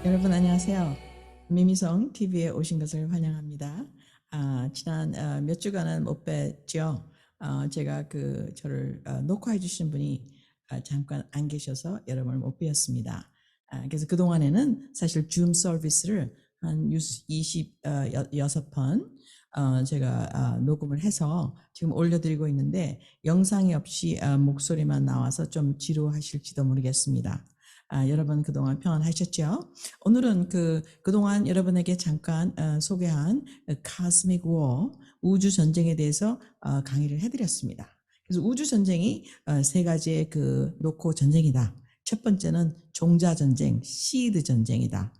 여러분 안녕하세요. 미미성 TV에 오신 것을 환영합니다. 지난 몇 주간은 못 뵀죠. 제가 저를 녹화해 주신 분이 잠깐 안 계셔서 여러분을 못 뵈었습니다. 그래서 그동안에는 사실 줌 서비스를 한 26번 제가 녹음을 해서 지금 올려드리고 있는데 영상이 없이 목소리만 나와서 좀 지루하실지도 모르겠습니다. 여러분 그동안 평안하셨죠? 오늘은 그동안 여러분에게 잠깐 소개한 카스믹 워, 우주 전쟁에 대해서 강의를 해드렸습니다. 그래서 우주 전쟁이 세 가지의 놓고 전쟁이다. 첫 번째는 종자 전쟁, 시드 전쟁이다.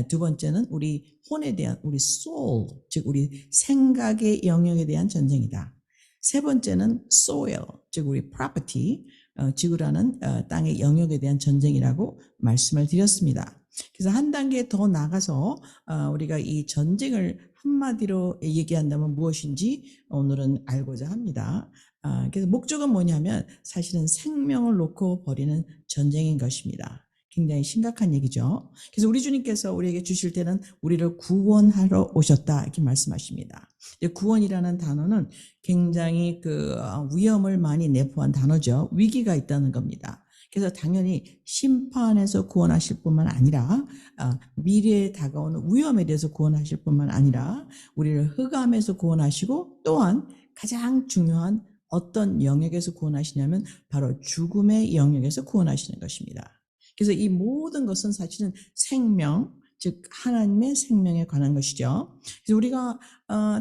두 번째는 우리 혼에 대한 우리 soul, 즉 우리 생각의 영역에 대한 전쟁이다. 세 번째는 soil, 즉 우리 property, 지구라는 땅의 영역에 대한 전쟁이라고 말씀을 드렸습니다. 그래서 한 단계 더 나가서 우리가 이 전쟁을 한마디로 얘기한다면 무엇인지 오늘은 알고자 합니다. 그래서 목적은 뭐냐면 사실은 생명을 놓고 벌이는 전쟁인 것입니다. 굉장히 심각한 얘기죠. 그래서 우리 주님께서 우리에게 주실 때는 우리를 구원하러 오셨다 이렇게 말씀하십니다. 구원이라는 단어는 굉장히 위험을 많이 내포한 단어죠. 위기가 있다는 겁니다. 그래서 당연히 심판에서 구원하실 뿐만 아니라 미래에 다가오는 위험에 대해서 구원하실 뿐만 아니라 우리를 흑암에서 구원하시고 또한 가장 중요한 어떤 영역에서 구원하시냐면 바로 죽음의 영역에서 구원하시는 것입니다. 그래서 이 모든 것은 사실은 생명, 즉 하나님의 생명에 관한 것이죠. 그래서 우리가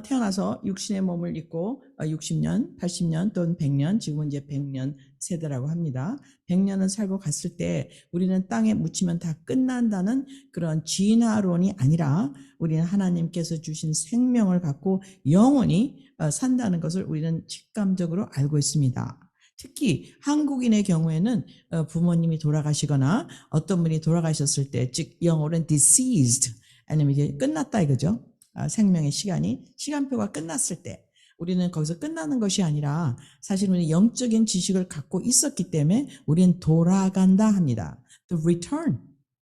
태어나서 육신의 몸을 입고 60년, 80년 또는 100년, 지금은 이제 100년 세대라고 합니다. 100년을 살고 갔을 때 우리는 땅에 묻히면 다 끝난다는 그런 진화론이 아니라 우리는 하나님께서 주신 생명을 갖고 영원히 산다는 것을 우리는 직감적으로 알고 있습니다. 특히 한국인의 경우에는 부모님이 돌아가시거나 어떤 분이 돌아가셨을 때, 즉 영어로는 deceased, 아니면 이제 끝났다 이거죠. 생명의 시간표가 끝났을 때 우리는 거기서 끝나는 것이 아니라 사실 우리는 영적인 지식을 갖고 있었기 때문에 우리는 돌아간다 합니다. The return.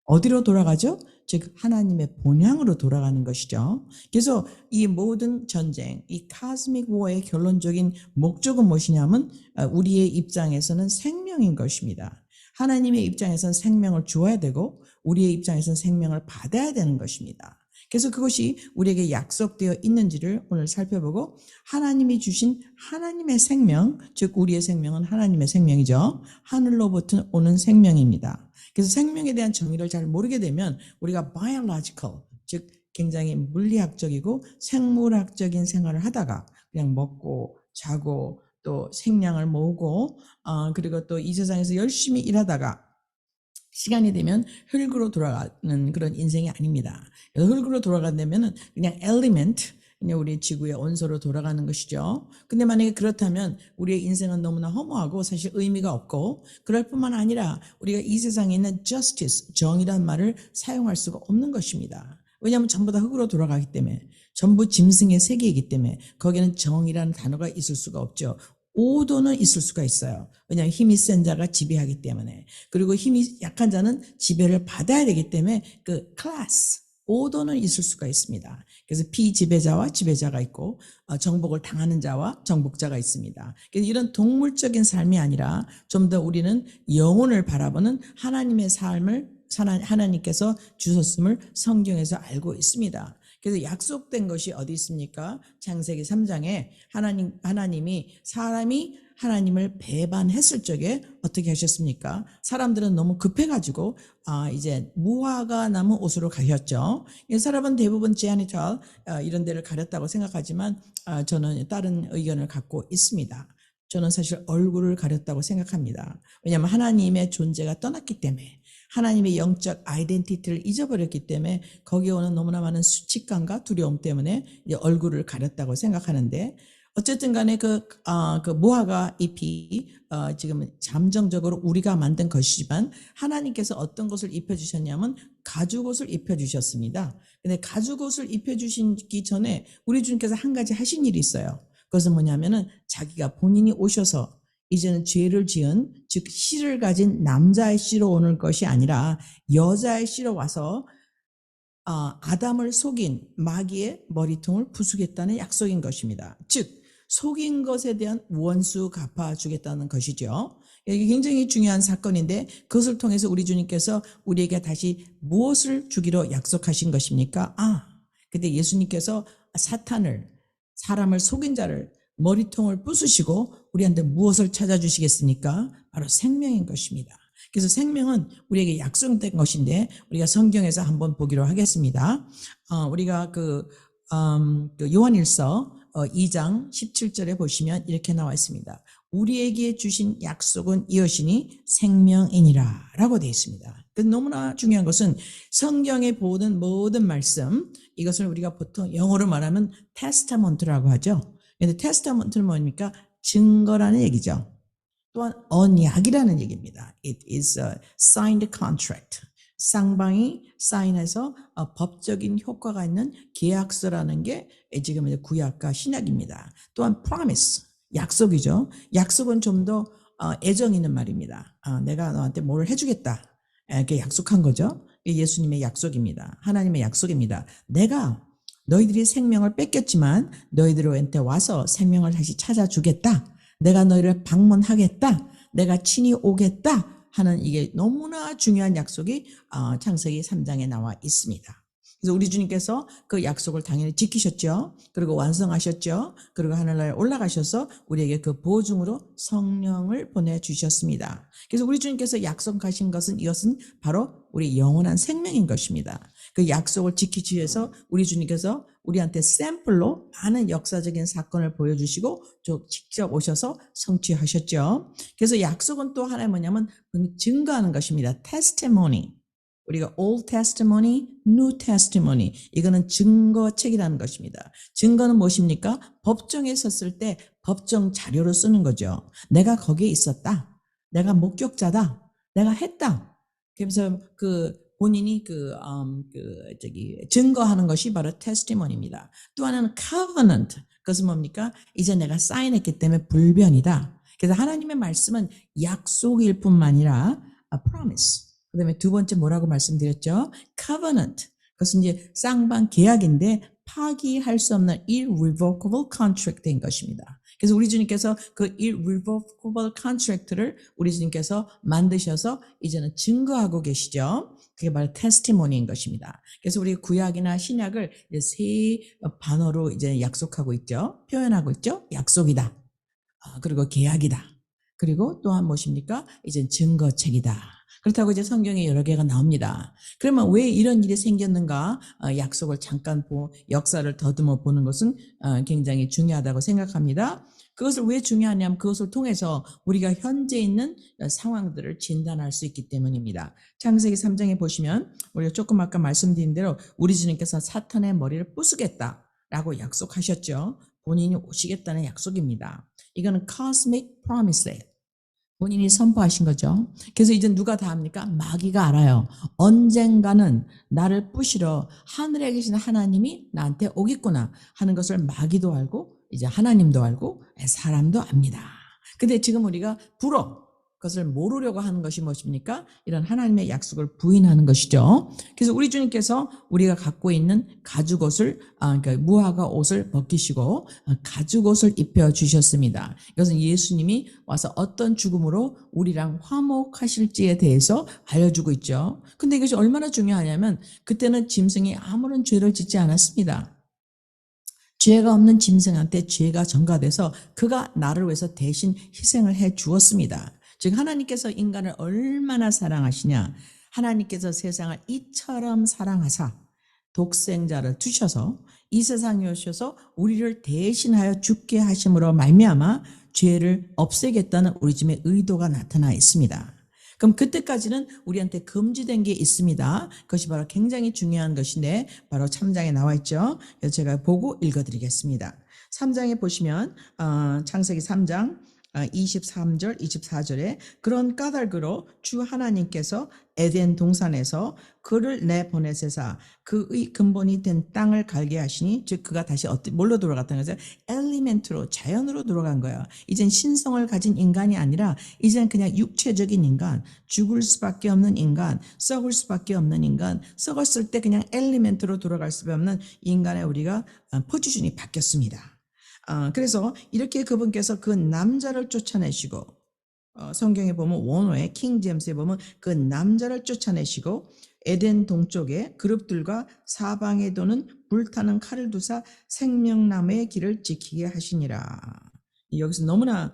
어디로 돌아가죠? 즉 하나님의 본향으로 돌아가는 것이죠. 그래서 이 모든 전쟁, 이 카스믹 워의 결론적인 목적은 무엇이냐면 우리의 입장에서는 생명인 것입니다. 하나님의 입장에서는 생명을 주어야 되고 우리의 입장에서는 생명을 받아야 되는 것입니다. 그래서 그것이 우리에게 약속되어 있는지를 오늘 살펴보고 하나님이 주신 하나님의 생명, 즉 우리의 생명은 하나님의 생명이죠. 하늘로부터 오는 생명입니다. 그래서 생명에 대한 정의를 잘 모르게 되면 우리가 biological, 즉 굉장히 물리학적이고 생물학적인 생활을 하다가 그냥 먹고 자고 또 생량을 모으고 그리고 또 이 세상에서 열심히 일하다가 시간이 되면 흙으로 돌아가는 그런 인생이 아닙니다. 흙으로 돌아간다면 그냥 element, 그냥 우리 지구의 원소로 돌아가는 것이죠. 근데 만약에 그렇다면 우리의 인생은 너무나 허무하고 사실 의미가 없고 그럴 뿐만 아니라 우리가 이 세상에 있는 justice, 정의란 말을 사용할 수가 없는 것입니다. 왜냐하면 전부 다 흙으로 돌아가기 때문에 전부 짐승의 세계이기 때문에 거기는 정의라는 단어가 있을 수가 없죠. 오도는 있을 수가 있어요. 왜냐하면 힘이 센 자가 지배하기 때문에. 그리고 힘이 약한 자는 지배를 받아야 되기 때문에 클래스, 오도는 있을 수가 있습니다. 그래서 피지배자와 지배자가 있고 정복을 당하는 자와 정복자가 있습니다. 그래서 이런 동물적인 삶이 아니라 좀 더 우리는 영혼을 바라보는 하나님의 삶을 하나님께서 주셨음을 성경에서 알고 있습니다. 그래서 약속된 것이 어디 있습니까? 창세기 3장에 하나님이 사람이 하나님을 배반했을 적에 어떻게 하셨습니까? 사람들은 너무 급해가지고 이제 무화과 나무 옷으로 가셨죠. 사람은 대부분 제니털 이런 데를 가렸다고 생각하지만 저는 다른 의견을 갖고 있습니다. 저는 사실 얼굴을 가렸다고 생각합니다. 왜냐하면 하나님의 존재가 떠났기 때문에 하나님의 영적 아이덴티티를 잊어버렸기 때문에 거기에 오는 너무나 많은 수치감과 두려움 때문에 이제 얼굴을 가렸다고 생각하는데 어쨌든 간에 그 무화과 잎이 지금 잠정적으로 우리가 만든 것이지만 하나님께서 어떤 것을 입혀주셨냐면 가죽옷을 입혀주셨습니다. 근데 가죽옷을 입혀주시기 전에 우리 주님께서 한 가지 하신 일이 있어요. 그것은 뭐냐면은 자기가 본인이 오셔서 이제는 죄를 지은 즉 씨를 가진 남자의 씨로 오는 것이 아니라 여자의 씨로 와서 아담을 속인 마귀의 머리통을 부수겠다는 약속인 것입니다. 즉 속인 것에 대한 원수 갚아주겠다는 것이죠. 이게 굉장히 중요한 사건인데 그것을 통해서 우리 주님께서 우리에게 다시 무엇을 주기로 약속하신 것입니까? 근데 예수님께서 사람을 속인 자를 머리통을 부수시고 우리한테 무엇을 찾아주시겠습니까? 바로 생명인 것입니다. 그래서 생명은 우리에게 약속된 것인데 우리가 성경에서 한번 보기로 하겠습니다. 우리가 그 요한일서 2장 17절에 보시면 이렇게 나와 있습니다. 우리에게 주신 약속은 이것이니 생명이니라 라고 되어 있습니다. 너무나 중요한 것은 성경에 보는 모든 말씀, 이것을 우리가 보통 영어로 말하면 테스타먼트라고 하죠. 근데 테스타먼트는 뭡니까? 증거라는 얘기죠. 또한 언약이라는 얘기입니다. It is a signed contract. 쌍방이 사인해서 법적인 효과가 있는 계약서라는 게 지금 구약과 신약입니다. 또한 promise, 약속이죠. 약속은 좀 더 애정 있는 말입니다. 내가 너한테 뭘 해주겠다. 이렇게 약속한 거죠. 예수님의 약속입니다. 하나님의 약속입니다. 내가 너희들이 생명을 뺏겼지만 너희들한테 와서 생명을 다시 찾아주겠다. 내가 너희를 방문하겠다. 내가 친히 오겠다 하는 이게 너무나 중요한 약속이 창세기 3장에 나와 있습니다. 그래서 우리 주님께서 그 약속을 당연히 지키셨죠. 그리고 완성하셨죠. 그리고 하늘나라에 올라가셔서 우리에게 그 보증으로 성령을 보내주셨습니다. 그래서 우리 주님께서 약속하신 것은 이것은 바로 우리 영원한 생명인 것입니다. 그 약속을 지키기 위해서 우리 주님께서 우리한테 샘플로 많은 역사적인 사건을 보여주시고 직접 오셔서 성취하셨죠. 그래서 약속은 또 하나 뭐냐면 증거하는 것입니다. testimony. 우리가 Old Testimony, New Testimony. 이거는 증거책이라는 것입니다. 증거는 무엇입니까? 법정에 섰을 때 법정 자료로 쓰는 거죠. 내가 거기에 있었다. 내가 목격자다. 내가 했다. 그래서 본인이 증거하는 것이 바로 testimony입니다. 또 하나는 covenant. 그것은 뭡니까? 이제 내가 사인했기 때문에 불변이다. 그래서 하나님의 말씀은 약속일 뿐만 아니라 promise. 그 다음에 두 번째 뭐라고 말씀드렸죠? covenant. 그것은 이제 쌍방 계약인데 파기할 수 없는 irrevocable contract인 것입니다. 그래서 우리 주님께서 그 irrevocable contract를 우리 주님께서 만드셔서 이제는 증거하고 계시죠. 그게 바로 testimony인 것입니다. 그래서 우리 구약이나 신약을 이제 세 반어로 이제 약속하고 있죠. 표현하고 있죠. 약속이다. 그리고 계약이다. 그리고 또한 무엇입니까? 이제 증거책이다. 그렇다고 이제 성경에 여러 개가 나옵니다. 그러면 왜 이런 일이 생겼는가? 약속을 잠깐 역사를 더듬어 보는 것은 굉장히 중요하다고 생각합니다. 그것을 왜 중요하냐면 그것을 통해서 우리가 현재 있는 상황들을 진단할 수 있기 때문입니다. 창세기 3장에 보시면 우리가 조금 아까 말씀드린 대로 우리 주님께서 사탄의 머리를 부수겠다라고 약속하셨죠. 본인이 오시겠다는 약속입니다. 이거는 cosmic promise예요. 본인이 선포하신 거죠. 그래서 이제 누가 다 합니까? 마귀가 알아요. 언젠가는 나를 부시러 하늘에 계신 하나님이 나한테 오겠구나 하는 것을 마귀도 알고 이제 하나님도 알고 사람도 압니다. 근데 지금 우리가 그것을 모르려고 하는 것이 무엇입니까? 이런 하나님의 약속을 부인하는 것이죠. 그래서 우리 주님께서 우리가 갖고 있는 가죽옷을, 그러니까 무화과 옷을 벗기시고 가죽옷을 입혀주셨습니다. 이것은 예수님이 와서 어떤 죽음으로 우리랑 화목하실지에 대해서 알려주고 있죠. 근데 이것이 얼마나 중요하냐면 그때는 짐승이 아무런 죄를 짓지 않았습니다. 죄가 없는 짐승한테 죄가 전가돼서 그가 나를 위해서 대신 희생을 해 주었습니다. 즉 하나님께서 인간을 얼마나 사랑하시냐. 하나님께서 세상을 이처럼 사랑하사 독생자를 두셔서 이 세상에 오셔서 우리를 대신하여 죽게 하심으로 말미암아 죄를 없애겠다는 우리 집의 의도가 나타나 있습니다. 그럼 그때까지는 우리한테 금지된 게 있습니다. 그것이 바로 굉장히 중요한 것인데 바로 3장에 나와 있죠. 그래서 제가 보고 읽어드리겠습니다. 3장에 보시면 창세기 3장 23절, 24절에 그런 까닭으로 주 하나님께서 에덴 동산에서 그를 내보내세사 그의 근본이 된 땅을 갈게 하시니 즉 그가 다시 뭘로 돌아갔다는 거죠? 엘리멘트로 자연으로 돌아간 거예요. 이젠 신성을 가진 인간이 아니라 이젠 그냥 육체적인 인간, 죽을 수밖에 없는 인간, 썩을 수밖에 없는 인간, 썩었을 때 그냥 엘리멘트로 돌아갈 수밖에 없는 인간의 우리가 포지션이 바뀌었습니다. 그래서 이렇게 그분께서 그 남자를 쫓아내시고 성경에 보면 원어의 킹 제임스에 보면 그 남자를 쫓아내시고 에덴 동쪽에 그룹들과 사방에 도는 불타는 칼을 두사 생명나무의 길을 지키게 하시니라. 여기서 너무나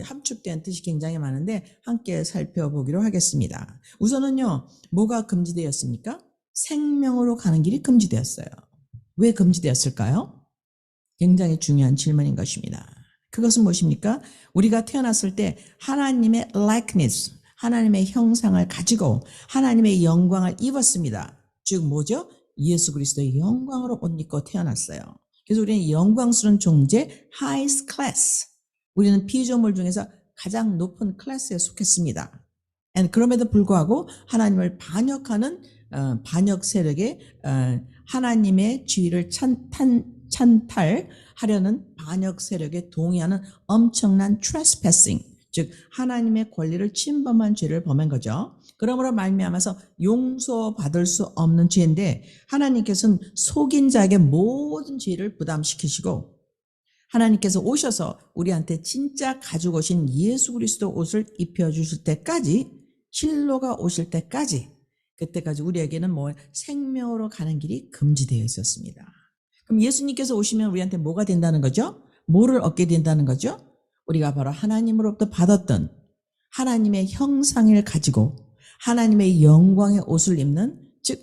함축된 뜻이 굉장히 많은데 함께 살펴보기로 하겠습니다. 우선은요, 뭐가 금지되었습니까? 생명으로 가는 길이 금지되었어요. 왜 금지되었을까요? 굉장히 중요한 질문인 것입니다. 그것은 무엇입니까? 우리가 태어났을 때 하나님의 likeness, 하나님의 형상을 가지고 하나님의 영광을 입었습니다. 즉 뭐죠? 예수 그리스도의 영광으로 옷 입고 태어났어요. 그래서 우리는 영광스러운 존재, highest class. 우리는 피조물 중에서 가장 높은 클래스에 속했습니다. 그럼에도 불구하고 하나님을 반역하는 반역 세력의 하나님의 지위를 찬탈하려는 반역 세력에 동의하는 엄청난 trespassing, 즉 하나님의 권리를 침범한 죄를 범한 거죠. 그러므로 말미암아서 용서받을 수 없는 죄인데 하나님께서는 속인 자에게 모든 죄를 부담시키시고 하나님께서 오셔서 우리한테 진짜 가지고 오신 예수 그리스도 옷을 입혀주실 때까지, 실로가 오실 때까지, 그때까지 우리에게는 생명으로 가는 길이 금지되어 있었습니다. 그럼 예수님께서 오시면 우리한테 뭐가 된다는 거죠? 뭐를 얻게 된다는 거죠? 우리가 바로 하나님으로부터 받았던 하나님의 형상을 가지고 하나님의 영광의 옷을 입는, 즉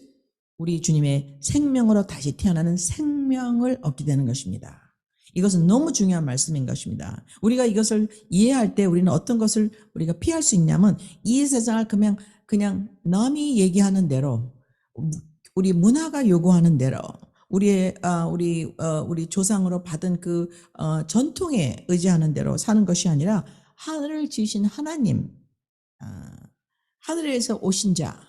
우리 주님의 생명으로 다시 태어나는 생명을 얻게 되는 것입니다. 이것은 너무 중요한 말씀인 것입니다. 우리가 이것을 이해할 때 우리는 어떤 것을 우리가 피할 수 있냐면 이 세상을 그냥 남이 얘기하는 대로, 우리 문화가 요구하는 대로, 우리 조상으로 받은 그 전통에 의지하는 대로 사는 것이 아니라 하늘을 지으신 하나님, 하늘에서 오신 자,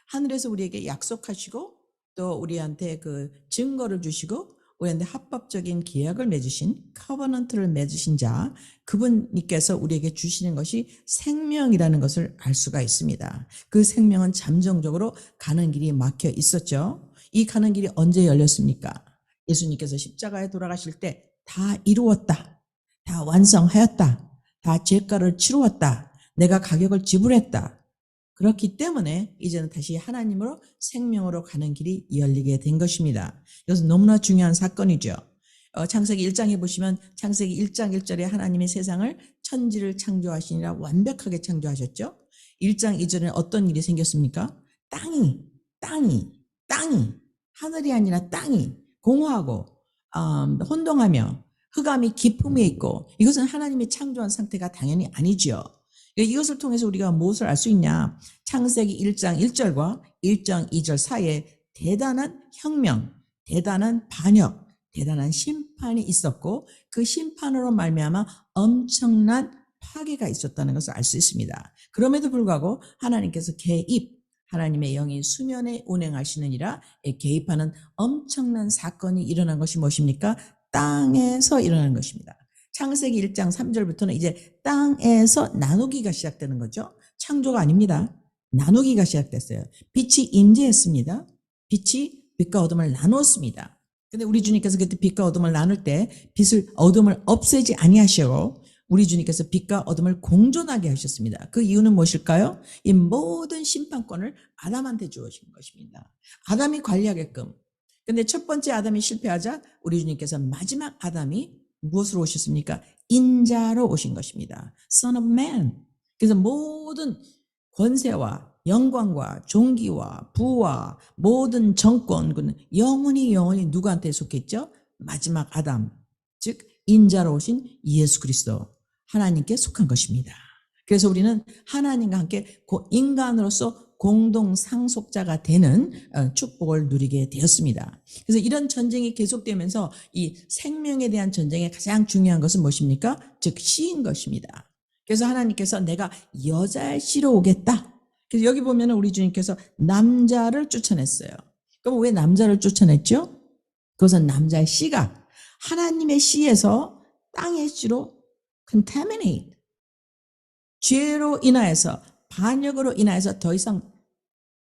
하늘에서 우리에게 약속하시고 또 우리한테 그 증거를 주시고 우리한테 합법적인 계약을 맺으신, 커버넌트를 맺으신 자, 그분께서 우리에게 주시는 것이 생명이라는 것을 알 수가 있습니다. 그 생명은 잠정적으로 가는 길이 막혀 있었죠. 이 가는 길이 언제 열렸습니까? 예수님께서 십자가에 돌아가실 때 다 이루었다, 다 완성하였다, 다 죄가를 치루었다, 내가 가격을 지불했다. 그렇기 때문에 이제는 다시 하나님으로 생명으로 가는 길이 열리게 된 것입니다. 이것은 너무나 중요한 사건이죠. 창세기 1장에 보시면 창세기 1장 1절에 하나님의 세상을 천지를 창조하시니라 완벽하게 창조하셨죠. 1장 2절에 어떤 일이 생겼습니까? 땅이 하늘이 아니라 땅이 공허하고 혼동하며 흑암이 깊음에 있고, 이것은 하나님이 창조한 상태가 당연히 아니죠. 이것을 통해서 우리가 무엇을 알 수 있냐? 창세기 1장 1절과 1장 2절 사이에 대단한 혁명, 대단한 반역, 대단한 심판이 있었고 그 심판으로 말미암아 엄청난 파괴가 있었다는 것을 알 수 있습니다. 그럼에도 불구하고 하나님께서 하나님의 영이 수면에 운행하시느니라 개입하는 엄청난 사건이 일어난 것이 무엇입니까? 땅에서 일어난 것입니다. 창세기 1장 3절부터는 이제 땅에서 나누기가 시작되는 거죠. 창조가 아닙니다. 나누기가 시작됐어요. 빛이 임재했습니다. 빛이 빛과 어둠을 나누었습니다. 근데 우리 주님께서 그때 빛과 어둠을 나눌 때 어둠을 없애지 아니하시고 우리 주님께서 빛과 어둠을 공존하게 하셨습니다. 그 이유는 무엇일까요? 이 모든 심판권을 아담한테 주어진 것입니다. 아담이 관리하게끔. 근데 첫 번째 아담이 실패하자 우리 주님께서 마지막 아담이 무엇으로 오셨습니까? 인자로 오신 것입니다. Son of Man. 그래서 모든 권세와 영광과 존귀와 부와 모든 정권은 영원히 누구한테 속했죠? 마지막 아담, 즉 인자로 오신 예수 그리스도, 하나님께 속한 것입니다. 그래서 우리는 하나님과 함께 인간으로서 공동 상속자가 되는 축복을 누리게 되었습니다. 그래서 이런 전쟁이 계속되면서 이 생명에 대한 전쟁의 가장 중요한 것은 무엇입니까? 즉 씨인 것입니다. 그래서 하나님께서 내가 여자의 씨로 오겠다. 그래서 여기 보면은 우리 주님께서 남자를 쫓아냈어요. 그럼 왜 남자를 쫓아냈죠? 그것은 남자의 씨가 하나님의 씨에서 땅의 씨로 contaminate, 죄로 인하여서, 반역으로 인하여서 더 이상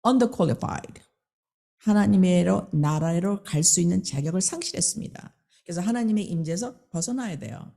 underqualified, 하나님의 나라로 갈 수 있는 자격을 상실했습니다. 그래서 하나님의 임재에서 벗어나야 돼요.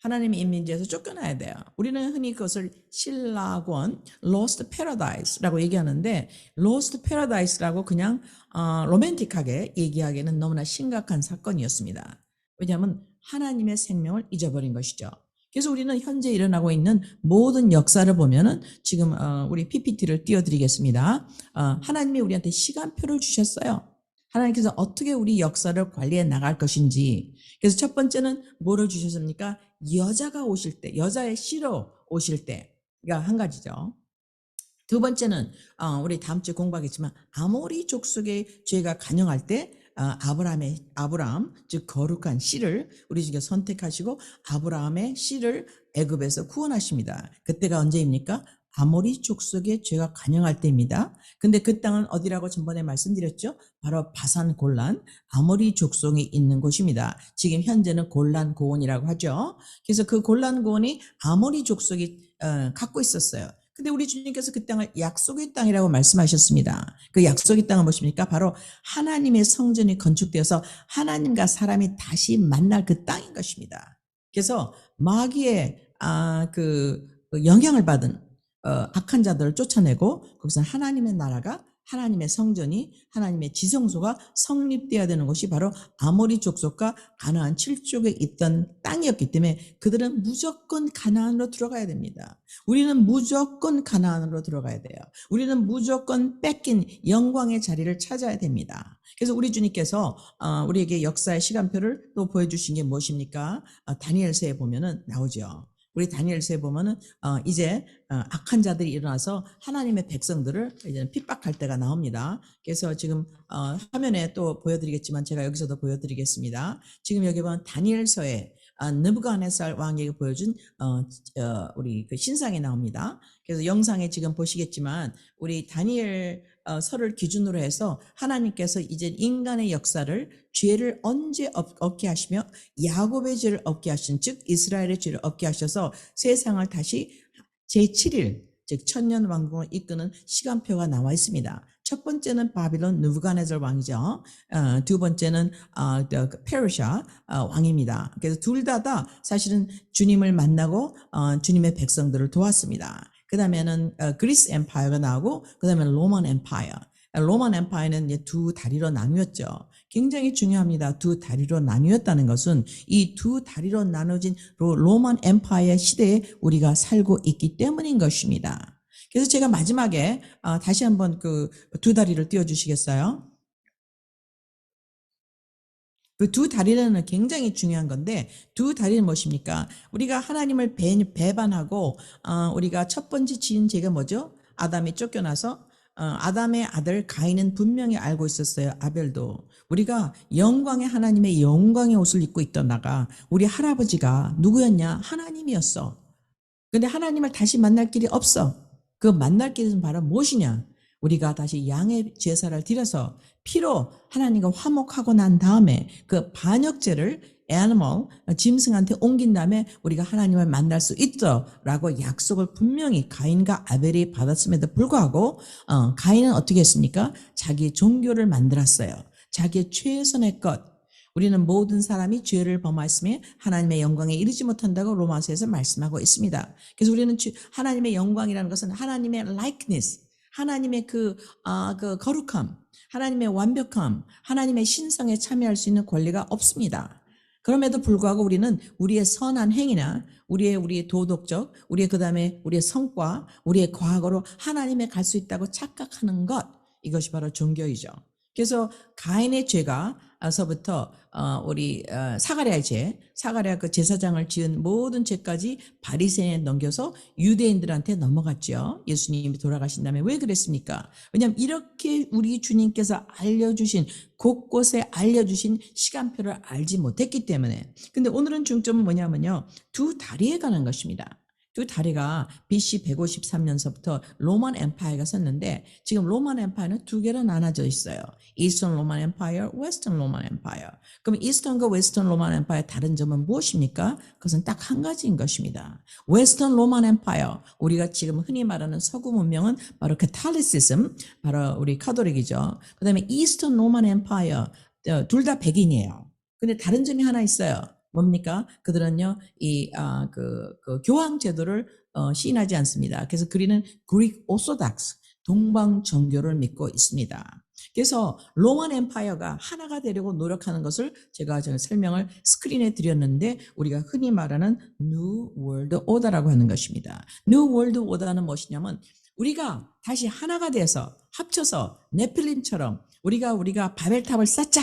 하나님의 임재에서 쫓겨나야 돼요. 우리는 흔히 그것을 신라권 lost paradise라고 얘기하는데 lost paradise라고 그냥 로맨틱하게 얘기하기에는 너무나 심각한 사건이었습니다. 왜냐하면 하나님의 생명을 잊어버린 것이죠. 그래서 우리는 현재 일어나고 있는 모든 역사를 보면은 지금 우리 PPT를 띄워드리겠습니다. 하나님이 우리한테 시간표를 주셨어요. 하나님께서 어떻게 우리 역사를 관리해 나갈 것인지. 그래서 첫 번째는 뭐를 주셨습니까? 여자가 오실 때, 여자의 씨로 오실 때가 한 가지죠. 두 번째는 우리 다음 주에 공부하겠지만 아모리 족속의 죄가 간영할 때 아브라함 즉 거룩한 씨를 우리 중에 선택하시고 아브라함의 씨를 애굽에서 구원하십니다. 그때가 언제입니까? 아모리 족속의 죄가 간영할 때입니다. 근데 그 땅은 어디라고 전번에 말씀드렸죠? 바로 바산 골란 아모리 족속이 있는 곳입니다. 지금 현재는 골란 고원이라고 하죠. 그래서 그 골란 고원이 아모리 족속이 갖고 있었어요. 근데 우리 주님께서 그 땅을 약속의 땅이라고 말씀하셨습니다. 그 약속의 땅은 무엇입니까? 바로 하나님의 성전이 건축되어서 하나님과 사람이 다시 만날 그 땅인 것입니다. 그래서 마귀의 그 영향을 받은 악한 자들을 쫓아내고 거기서 하나님의 나라가 하나님의 성전이 하나님의 지성소가 성립되어야 되는 것이 바로 아모리 족속과 가나안 7족에 있던 땅이었기 때문에 그들은 무조건 가나안으로 들어가야 됩니다. 우리는 무조건 가나안으로 들어가야 돼요. 우리는 무조건 뺏긴 영광의 자리를 찾아야 됩니다. 그래서 우리 주님께서 우리에게 역사의 시간표를 또 보여주신 게 무엇입니까? 다니엘서에 보면은 나오죠. 우리 다니엘서에 보면은 이제 악한 자들이 일어나서 하나님의 백성들을 이제 핍박할 때가 나옵니다. 그래서 지금 화면에 또 보여드리겠지만 제가 여기서도 보여드리겠습니다. 지금 여기 보면 다니엘서에 느부갓네살 왕에게 보여준 우리 그 신상이 나옵니다. 그래서 영상에 지금 보시겠지만 우리 다니엘 서를 기준으로 해서 하나님께서 이제 인간의 역사를 죄를 언제 없게 하시며 야곱의 죄를 없게 하신 즉 이스라엘의 죄를 없게 하셔서 세상을 다시 제7일 즉 천년 왕국을 이끄는 시간표가 나와 있습니다. 첫 번째는 바빌론 느부갓네살 왕이죠. 두 번째는 페르시아 왕입니다. 그래서 둘 다 사실은 주님을 만나고 주님의 백성들을 도왔습니다. 그 다음에는 그리스 엠파이어가 나오고 그 다음에 로만 엠파이어. 로만 엠파이어는 이제 두 다리로 나뉘었죠. 굉장히 중요합니다. 두 다리로 나뉘었다는 것은 이 두 다리로 나눠진 로만 엠파이어 시대에 우리가 살고 있기 때문인 것입니다. 그래서 제가 마지막에 다시 한번 그 두 다리를 띄워주시겠어요? 그 두 다리는 굉장히 중요한 건데 두 다리는 무엇입니까? 우리가 하나님을 배반하고 우리가 첫 번째 지은 죄가 뭐죠? 아담이 쫓겨나서 아담의 아들 가인은 분명히 알고 있었어요. 아벨도. 우리가 영광의 하나님의 영광의 옷을 입고 있던 우리 할아버지가 누구였냐? 하나님이었어. 근데 하나님을 다시 만날 길이 없어. 그 만날 길은 바로 무엇이냐? 우리가 다시 양의 제사를 드려서 피로 하나님과 화목하고 난 다음에 그 반역죄를 짐승한테 옮긴 다음에 우리가 하나님을 만날 수 있더라고 약속을 분명히 가인과 아벨이 받았음에도 불구하고 가인은 어떻게 했습니까? 자기 종교를 만들었어요. 자기의 최선의 것. 우리는 모든 사람이 죄를 범하였으며 하나님의 영광에 이르지 못한다고 로마서에서 말씀하고 있습니다. 그래서 우리는 하나님의 영광이라는 것은 하나님의 likeness, 하나님의 그 거룩함, 하나님의 완벽함, 하나님의 신성에 참여할 수 있는 권리가 없습니다. 그럼에도 불구하고 우리는 우리의 선한 행위나 우리의 도덕적, 그다음에 우리의 성과, 우리의 과거로 하나님에 갈 수 있다고 착각하는 것, 이것이 바로 종교이죠. 그래서 가인의 죄가서부터 우리 사가랴 그 제사장을 지은 모든 죄까지 바리새인에 넘겨서 유대인들한테 넘어갔죠. 예수님이 돌아가신 다음에 왜 그랬습니까? 왜냐하면 이렇게 우리 주님께서 곳곳에 알려주신 시간표를 알지 못했기 때문에. 근데 오늘은 중점은 뭐냐면요, 두 다리에 관한 것입니다. 두 다리가 BC 153년서부터 로만 엠파이어가 섰는데 지금 로만 엠파이어는 두 개로 나눠져 있어요. 이스턴 로만 엠파이어, 웨스턴 로만 엠파이어. 그럼 이스턴과 웨스턴 로만 엠파이어의 다른 점은 무엇입니까? 그것은 딱 한 가지인 것입니다. 웨스턴 로만 엠파이어, 우리가 지금 흔히 말하는 서구 문명은 바로 카톨리시즘, 바로 우리 카톨릭이죠. 그다음에 이스턴 로만 엠파이어, 둘 다 백인이에요. 근데 다른 점이 하나 있어요. 뭡니까? 그들은요, 그 교황 제도를 시인하지 않습니다. 그래서 그리는 그릭 오소닥스, 동방 정교를 믿고 있습니다. 그래서 로만 엠파이어가 하나가 되려고 노력하는 것을 제가 설명을 스크린에 드렸는데 우리가 흔히 말하는 New World Order라고 하는 것입니다. New World Order는 무엇이냐면 우리가 다시 하나가 돼서 합쳐서 네필림처럼 우리가 바벨탑을 쌓자,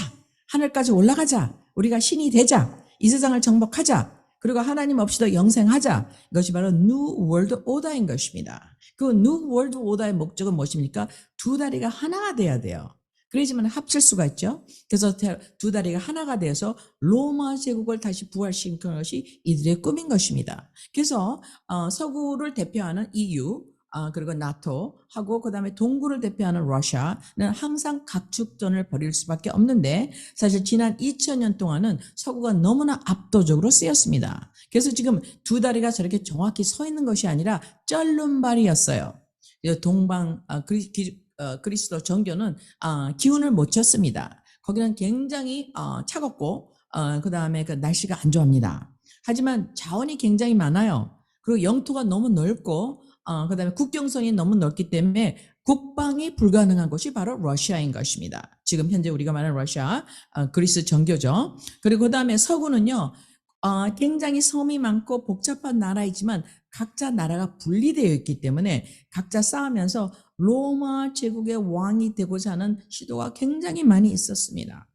하늘까지 올라가자, 우리가 신이 되자, 이 세상을 정복하자, 그리고 하나님 없이도 영생하자. 이것이 바로 New World Order인 것입니다. 그 New World Order의 목적은 무엇입니까? 두 다리가 하나가 돼야 돼요. 그래야지만 합칠 수가 있죠. 그래서 두 다리가 하나가 돼서 로마 제국을 다시 부활시키는 것이 이들의 꿈인 것입니다. 그래서 서구를 대표하는 EU, 그리고 나토하고 그다음에 동구를 대표하는 러시아는 항상 각축전을 벌일 수밖에 없는데 사실 지난 2000년 동안은 서구가 너무나 압도적으로 쓰였습니다. 그래서 지금 두 다리가 저렇게 정확히 서 있는 것이 아니라 쩔눈발이었어요. 동방 그리스도 정교는 기운을 못 쳤습니다. 거기는 굉장히 차갑고 그다음에 그 날씨가 안 좋아합니다. 하지만 자원이 굉장히 많아요. 그리고 영토가 너무 넓고 그다음에 국경선이 너무 넓기 때문에 국방이 불가능한 곳이 바로 러시아인 것입니다. 지금 현재 우리가 말하는 러시아, 그리스 정교죠. 그리고 그다음에 서구는요, 굉장히 섬이 많고 복잡한 나라이지만 각자 나라가 분리되어 있기 때문에 각자 싸우면서 로마 제국의 왕이 되고자 하는 시도가 굉장히 많이 있었습니다.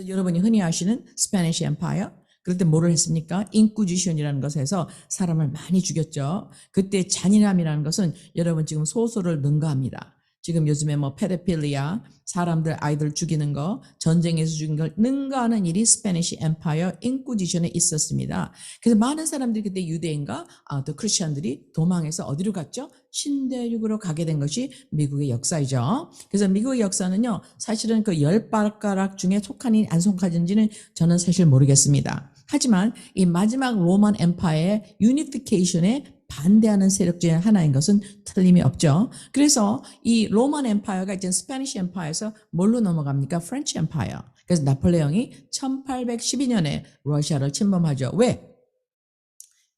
여러분이 흔히 아시는 스페니시 엠파이어, 그럴 때 뭐를 했습니까? 인쿠지션이라는 것에서 사람을 많이 죽였죠. 그때 잔인함이라는 것은 여러분 지금 소설을 능가합니다. 지금 요즘에 뭐 페도필리아, 사람들 아이들 죽이는 거, 전쟁에서 죽인 걸 능가하는 일이 스페니시 엠파이어 인쿠지션에 있었습니다. 그래서 많은 사람들이 그때 유대인과 또 크리스천들이 도망해서 어디로 갔죠? 신대륙으로 가게 된 것이 미국의 역사이죠. 그래서 미국의 역사는요, 사실은 그 10발가락 중에 속하니 안 속하는지는 저는 사실 모르겠습니다. 하지만 이 마지막 로만 엠파이어의 유니피케이션에 반대하는 세력 중에 하나인 것은 틀림이 없죠. 그래서 이 로만 엠파이어가 이제 스페니시 엠파이어에서 뭘로 넘어갑니까? 프렌치 엠파이어. 그래서 나폴레옹이 1812년에 러시아를 침범하죠. 왜?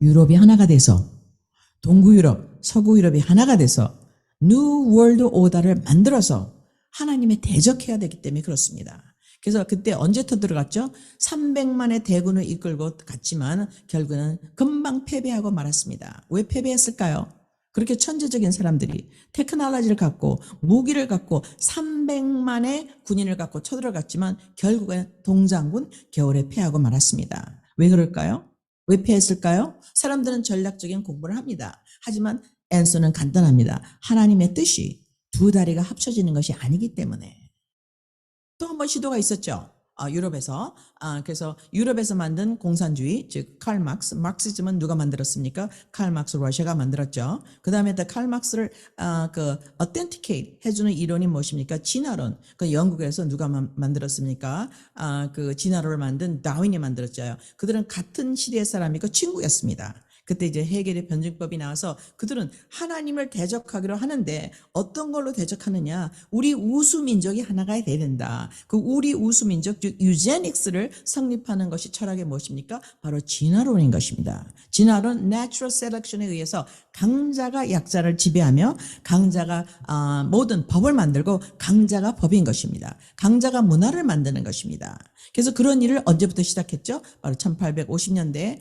유럽이 하나가 돼서 동구 유럽, 서구 유럽이 하나가 돼서 뉴 월드 오더를 만들어서 하나님에 대적해야 되기 때문에 그렇습니다. 그래서 그때 언제 터들어갔죠? 300만의 대군을 이끌고 갔지만 결국은 금방 패배하고 말았습니다. 왜 패배했을까요? 그렇게 천재적인 사람들이 테크놀로지를 갖고 무기를 갖고 300만의 군인을 갖고 쳐들어갔지만 결국엔 동장군 겨울에 패하고 말았습니다. 왜 그럴까요? 왜 패했을까요? 사람들은 전략적인 공부를 합니다. 하지만 앤서는 간단합니다. 하나님의 뜻이 두 다리가 합쳐지는 것이 아니기 때문에. 또 한 번 시도가 있었죠. 유럽에서. 그래서 유럽에서 만든 공산주의, 즉 칼 막스, 마르크시즘은 누가 만들었습니까? 칼 막스 러시아가 만들었죠. 그 다음에 칼 막스를 authenticate 해주는 이론이 무엇입니까? 진화론. 그 영국에서 누가 만들었습니까? 그 진화론을 만든 다윈이 만들었죠. 그들은 같은 시대의 사람이고 친구였습니다. 그때 이제 해겔의 변증법이 나와서 그들은 하나님을 대적하기로 하는데 어떤 걸로 대적하느냐? 우리 우수민족이 하나가 돼야 된다. 그 우리 우수민족, 즉 유제닉스를 성립하는 것이 철학의 무엇입니까? 바로 진화론인 것입니다. 진화론, natural selection에 의해서 강자가 약자를 지배하며 강자가 모든 법을 만들고 강자가 법인 것입니다. 강자가 문화를 만드는 것입니다. 그래서 그런 일을 언제부터 시작했죠? 바로 1850년대에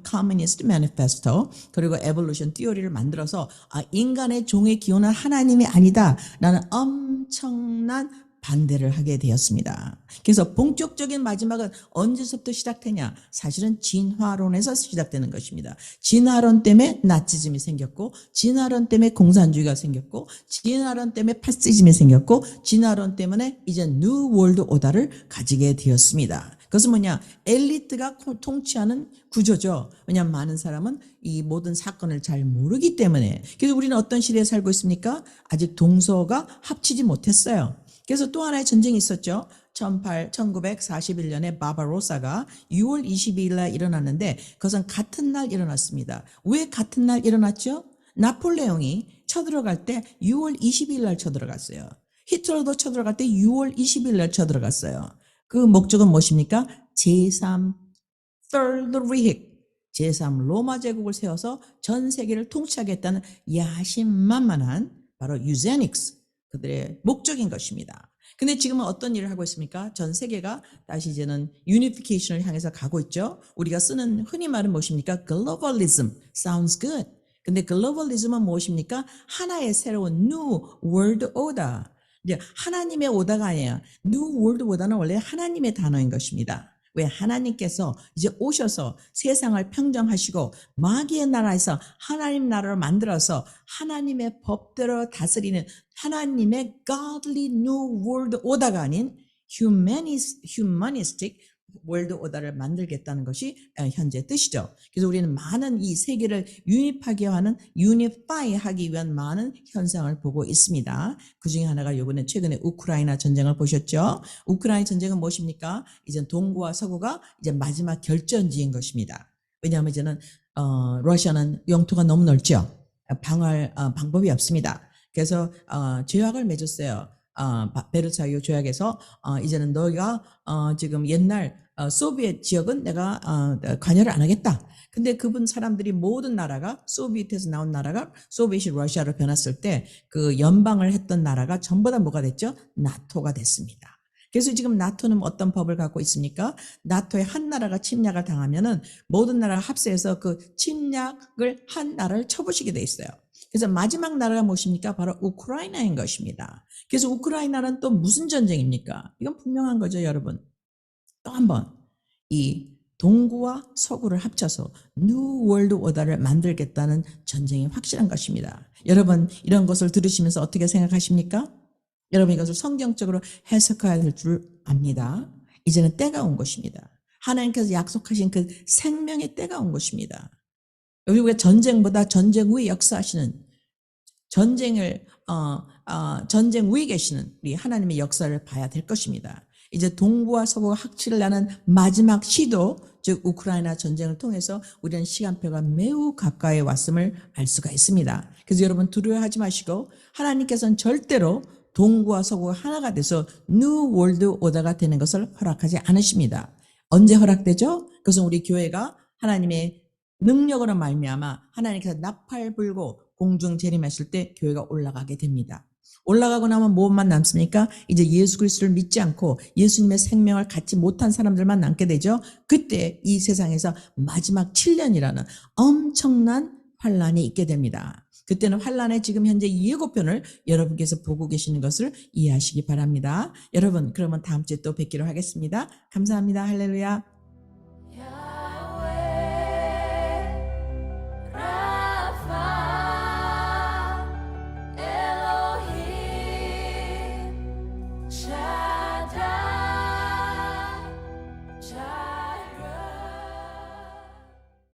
Communist Manifesto 그리고 Evolution Theory를 만들어서 인간의 종의 기원은 하나님이 아니다 라는 엄청난 반대를 하게 되었습니다. 그래서 본격적인 마지막은 언제서부터 시작되냐? 사실은 진화론에서 시작되는 것입니다. 진화론 때문에 나치즘이 생겼고 진화론 때문에 공산주의가 생겼고 진화론 때문에 파시즘이 생겼고 진화론 때문에 이제 뉴 월드 오더를 가지게 되었습니다. 그것은 뭐냐? 엘리트가 통치하는 구조죠. 왜냐하면 많은 사람은 이 모든 사건을 잘 모르기 때문에. 그래서 우리는 어떤 시대에 살고 있습니까? 아직 동서가 합치지 못했어요. 그래서 또 하나의 전쟁이 있었죠. 1941년에 바바로사가 6월 22일 날 일어났는데 그것은 같은 날 일어났습니다. 왜 같은 날 일어났죠? 나폴레옹이 쳐들어갈 때 6월 22일 날 쳐들어갔어요. 히틀러도 쳐들어갈 때 6월 20일 날 쳐들어갔어요. 그 목적은 무엇입니까? 제3 Third Reich, 제3 로마 제국을 세워서 전 세계를 통치하겠다는 야심만만한 바로 유제닉스, 그들의 목적인 것입니다. 근데 지금은 어떤 일을 하고 있습니까? 전 세계가 다시 이제는 유니피케이션을 향해서 가고 있죠. 우리가 쓰는 흔히 말은 무엇입니까? 글로벌리즘. Sounds good. 근데 글로벌리즘은 무엇입니까? 하나의 새로운 New World Order. 이제 하나님의 오다가 아니에요. New World Order는 원래 하나님의 단어인 것입니다. 왜? 하나님께서 이제 오셔서 세상을 평정하시고 마귀의 나라에서 하나님 나라를 만들어서 하나님의 법대로 다스리는 하나님의 godly new world order가 아닌 humanistic world order를 만들겠다는 것이 현재 뜻이죠. 그래서 우리는 많은 이 세계를 유니하게 하는 unify 하기 위한 많은 현상을 보고 있습니다. 그 중에 하나가 이번에 최근에 우크라이나 전쟁을 보셨죠? 우크라이나 전쟁은 무엇입니까? 이제 동구와 서구가 이제 마지막 결전지인 것입니다. 왜냐하면 이제는 러시아는 영토가 너무 넓죠. 방어할 방법이 없습니다. 그래서 조약을 맺었어요. 베르사유 조약에서 이제는 너희가 지금 옛날 소비에트 지역은 내가 관여를 안 하겠다. 근데 그분 사람들이 모든 나라가 소비에트에서 나온 나라가 소비에트 러시아로 변했을 때 그 연방을 했던 나라가 전부 다 뭐가 됐죠? 나토가 됐습니다. 그래서 지금 나토는 어떤 법을 갖고 있습니까? 나토의 한 나라가 침략을 당하면은 모든 나라가 합세해서 그 침략을 한 나라를 쳐부시게 돼 있어요. 그래서 마지막 나라가 무엇입니까? 바로 우크라이나인 것입니다. 그래서 우크라이나는 또 무슨 전쟁입니까? 이건 분명한 거죠, 여러분. 또 한 번 이 동구와 서구를 합쳐서 뉴 월드 오더를 만들겠다는 전쟁이 확실한 것입니다. 여러분 이런 것을 들으시면서 어떻게 생각하십니까? 여러분 이것을 성경적으로 해석해야 될 줄 압니다. 이제는 때가 온 것입니다. 하나님께서 약속하신 그 생명의 때가 온 것입니다. 여기 우리가 전쟁보다 전쟁 후에 역사하시는 전쟁을 전쟁 위에 계시는 우리 하나님의 역사를 봐야 될 것입니다. 이제 동부와 서구가 합치를 하는 마지막 시도, 즉 우크라이나 전쟁을 통해서 우리는 시간표가 매우 가까이 왔음을 알 수가 있습니다. 그래서 여러분 두려워하지 마시고 하나님께서는 절대로 동구와 서구가 하나가 돼서 뉴 월드 오더가 되는 것을 허락하지 않으십니다. 언제 허락되죠? 그것은 우리 교회가 하나님의 능력으로 말미암아 하나님께서 나팔 불고 공중 재림하실 때 교회가 올라가게 됩니다. 올라가고 나면 무엇만 남습니까? 이제 예수 그리스도를 믿지 않고 예수님의 생명을 갖지 못한 사람들만 남게 되죠. 그때 이 세상에서 마지막 7년이라는 엄청난 환란이 있게 됩니다. 그때는 환란의 지금 현재 예고편을 여러분께서 보고 계시는 것을 이해하시기 바랍니다. 여러분 그러면 다음 주에 또 뵙기로 하겠습니다. 감사합니다. 할렐루야.